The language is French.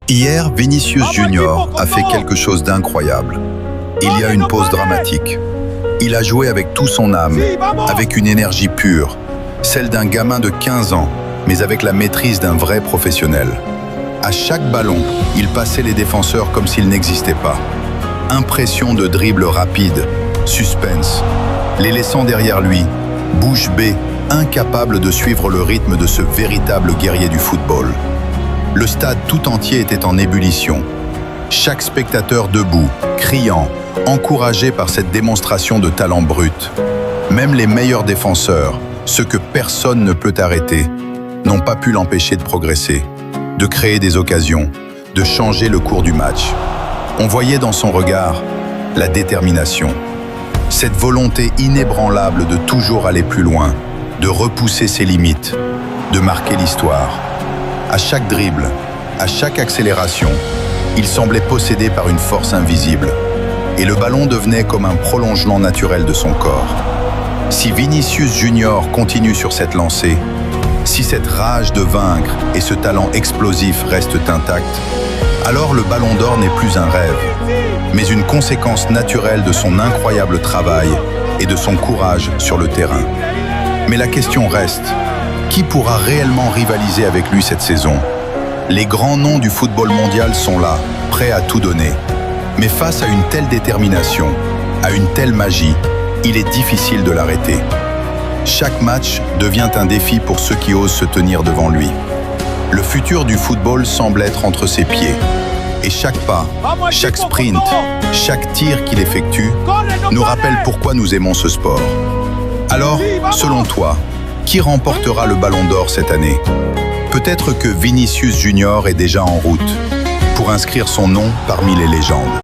Hier, Vinicius Junior a fait quelque chose d'incroyable. Il y a une pause dramatique. Il a joué avec tout son âme, avec une énergie pure, celle d'un gamin de 15 ans, mais avec la maîtrise d'un vrai professionnel. À chaque ballon, il passait les défenseurs comme s'ils n'existaient pas. Impression de dribble rapide, suspense, les laissant derrière lui, bouche bée, incapable de suivre le rythme de ce véritable guerrier du football. Le stade tout entier était en ébullition. Chaque spectateur debout, criant, encouragé par cette démonstration de talent brut. Même les meilleurs défenseurs, ceux que personne ne peut arrêter, n'ont pas pu l'empêcher de progresser, de créer des occasions, de changer le cours du match. On voyait dans son regard la détermination, cette volonté inébranlable de toujours aller plus loin, de repousser ses limites, de marquer l'histoire. À chaque dribble, à chaque accélération, il semblait possédé par une force invisible, et le ballon devenait comme un prolongement naturel de son corps. Si Vinicius Junior continue sur cette lancée, si cette rage de vaincre et ce talent explosif restent intacts, alors le Ballon d'Or n'est plus un rêve, mais une conséquence naturelle de son incroyable travail et de son courage sur le terrain. Mais la question reste, qui pourra réellement rivaliser avec lui cette saison? Les grands noms du football mondial sont là, prêts à tout donner. Mais face à une telle détermination, à une telle magie, il est difficile de l'arrêter. Chaque match devient un défi pour ceux qui osent se tenir devant lui. Le futur du football semble être entre ses pieds. Et chaque pas, chaque sprint, chaque tir qu'il effectue nous rappelle pourquoi nous aimons ce sport. Alors, selon toi, qui remportera le Ballon d'Or cette année? Peut-être que Vinicius Junior est déjà en route pour inscrire son nom parmi les légendes.